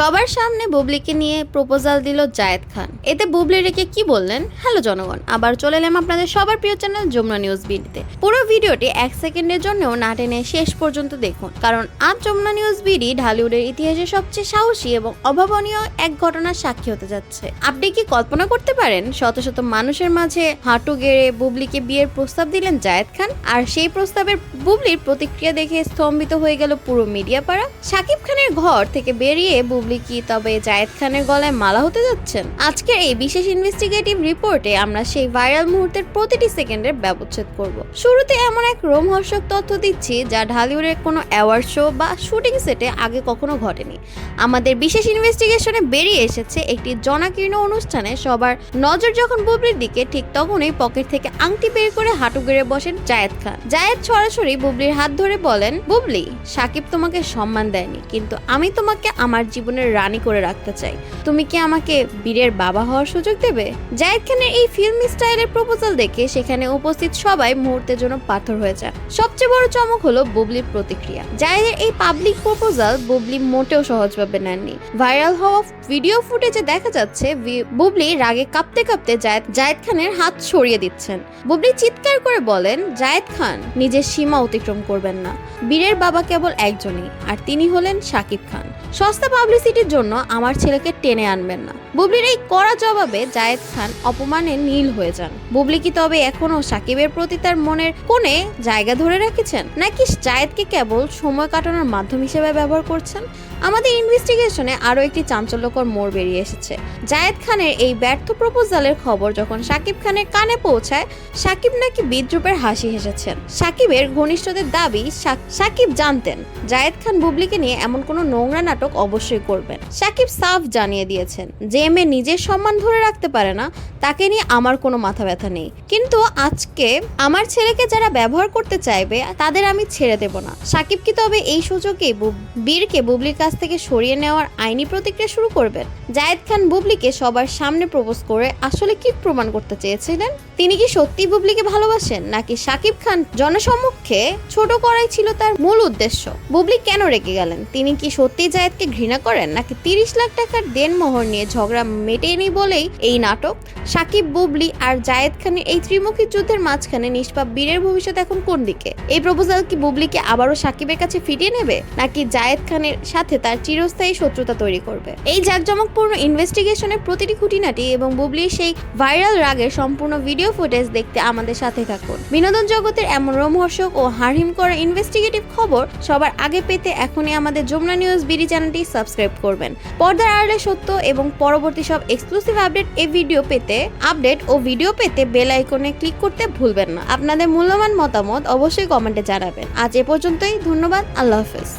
সবার সামনে বুবলিকে নিয়ে প্রপোজাল দিল জায়েদ খান। এতে বুবলি রেখে কি বললেন? হ্যালো জনগণ, আবার চলে এলাম আপনাদের সবার প্রিয় চ্যানেল যমুনা নিউজ বিডিতে। পুরো ভিডিওটি 1 সেকেন্ডের জন্যও না টেনে শেষ পর্যন্ত দেখুন, কারণ আজ যমুনা নিউজ বিডি ঢালিউডের ইতিহাসে সবচেয়ে সাহসী এবং অভাবনীয় এক ঘটনার সাক্ষী হতে যাচ্ছে। আপনি কি কল্পনা করতে পারেন শত শত মানুষের মাঝে হাঁটু গেড়ে বুবলিকে বিয়ের প্রস্তাব দিলেন জায়েদ খান, আর সেই প্রস্তাবের বুবলির প্রতিক্রিয়া দেখে স্তম্ভিত হয়ে গেল পুরো মিডিয়া পাড়া। শাকিব খানের ঘর থেকে বেরিয়ে বুবলি কি তবে জায়েদ খানের গলায় মালা হতে যাচ্ছেন? আজকের এই বিশেষ ইনভেস্টিগেটিভ রিপোর্টে আমরা সেই ভাইরাল মুহূর্তের প্রতিটি সেকেন্ডের ব্যবচ্ছেদ করব। শুরুতে এমন এক রোমহর্ষক তথ্য দিচ্ছি যা ঢালিউডের কোনো অ্যাওয়ার্ড শো বা শুটিং সেটে আগে কখনো ঘটেনি। আমাদের বিশেষ ইনভেস্টিগেশনে বেরিয়ে এসেছে একটি জনাকীর্ণ অনুষ্ঠানে সবার নজর যখন বুবলির দিকে, ঠিক তখনই পকেট থেকে আংটি বের করে হাঁটু গেড়ে বসেন জায়েদ খান। জায়েদ সরাসরি বুবলির হাত ধরে বলেন, বুবলি, শাকিব তোমাকে সম্মান দেয়নি, কিন্তু আমি তোমাকে আমার জীবনের রানী করে রাখতে চাই। তুমি কি আমাকে বীরের বাবা হওয়ার সুযোগ দেবে? জায়েদ খানের এই ফিল্মি স্টাইলের প্রপোজাল দেখে সেখানে উপস্থিত সবাই মুহূর্তের জন্য পাথর হয়ে যায়। সবচেয়ে বড় চমক হলো বুবলির প্রতিক্রিয়া। জায়েদের এই পাবলিক প্রপোজাল বুবলি মোটেও সহজভাবে নেননি। ভাইরাল হওয়া ভিডিও ফুটেজে দেখা যাচ্ছে বুবলি রাগে কাঁপতে কাঁপতে জায়েদ খানের হাত সরিয়ে দিচ্ছেন। বুবলি চিৎকার করে বলেন, জায়েদ খান, নিজের সীমা অতিক্রম করবেন না। বীরের বাবা কেবল একজনই, আর তিনি হলেন শাকিব খান। সস্তা পাবলিসিটির জন্য আমার ছেলেকে টেনে আনবেন না। বুবলির এই কড়া জবাবে জায়েদ খান অপমানে নীল হয়ে যান। বুবলি কি তবে এখনো শাকিবের প্রতি তার মনের কোণে জায়গা ধরে রেখেছেন, নাকি জায়েদকে কেবল সময় কাটানোর মাধ্যম হিসেবে ব্যবহার করছেন? আমাদের ইনভেস্টিগেশনে আরো একটি চাঞ্চল্যকর মোড় বেরিয়ে এসেছে। জায়েদ খানের এই ব্যর্থ প্রপোজালের খবর যখন শাকিব খানের কানে পৌঁছায়, শাকিব নাকি বিদ্রুপের হাসি হেসেছেন। শাকিবের ঘনিষ্ঠদের দাবি, শাকিব জানতেন জায়েদ খান বুবলিকে নিয়ে এমন কোনো নোংরা নাটক অবশ্যই করবেন। শাকিব সাফ জানিয়ে দিয়েছেন, যে মেয়ে নিজের সম্মান ধরে রাখতে পারে না তাকে নিয়ে আমার কোনো মাথা ব্যথা নেই, কিন্তু আজকে আমার ছেলেকে যারা ব্যবহার করতে চাইবে তাদের আমি ছেড়ে দেব না। শাকিব কি তবে এই সুযোগে বীরকে বুবলির কাছ থেকে সরিয়ে নেওয়ার আইনি প্রতিক্রিয়া শুরু করবেন? জায়েদ খান বুবলিকে সবার সামনে প্রপোজ করে আসলে কি প্রমাণ করতে চেয়েছিলেন? তিনি কি সত্যি বুবলিকে ভালোবাসেন, নাকি শাকিব খান জনসম্মুখে ছোট করাই ছিল তার মূল উদ্দেশ্য? বুবলি কেন রেগে গেলেন? তিনি কি সত্যি জায়েদকে ঘৃণা করেন, নাকি 30 লাখ টাকার দেনমোহর নিয়ে ঝগড়া মেটেনি বলেই এই নাটক? শাকিব, বুবলি আর জায়েদ খানের এই ত্রিমুখী যুদ্ধের মাঝখানে নিষ্পাপ বীরের ভবিষ্যৎ এখন কোন দিকে? এই প্রপোজাল কি বুবলিকে আবারও শাকিবের কাছে ফিরিয়ে নেবে, নাকি জায়েদ খানের সাথে তার চিরস্থায়ী শত্রুতা তৈরি করবে? এই জাঁকজমকপূর্ণ ইনভেস্টিগেশনের প্রতিটি খুঁটিনাটি এবং বুবলির সেই ভাইরাল রাগের সম্পূর্ণ ভিডিও ফুটেজ দেখতে আমাদের সাথে থাকুন। বিনোদন জগতের এমন রোমহর্ষক ও হারহিম করা ইনভেস্টিগেটিভ খবর সবার আগে পেতে এখনই আমাদের যমুনা নিউজ বিডি চ্যানেলটি সাবস্ক্রাইব করবেন। পর্দার আড়ালে সত্য এবং পরবর্তী সব এক্সক্লুসিভ আপডেট ও ভিডিও পেতে বেল আইকনে ক্লিক করতে ভুলবেন না। আপনাদের মূল্যবান মতামত অবশ্যই কমেন্টে জানাবেন। আজ এ পর্যন্তই, ধন্যবাদ, আল্লাহ হাফেজ।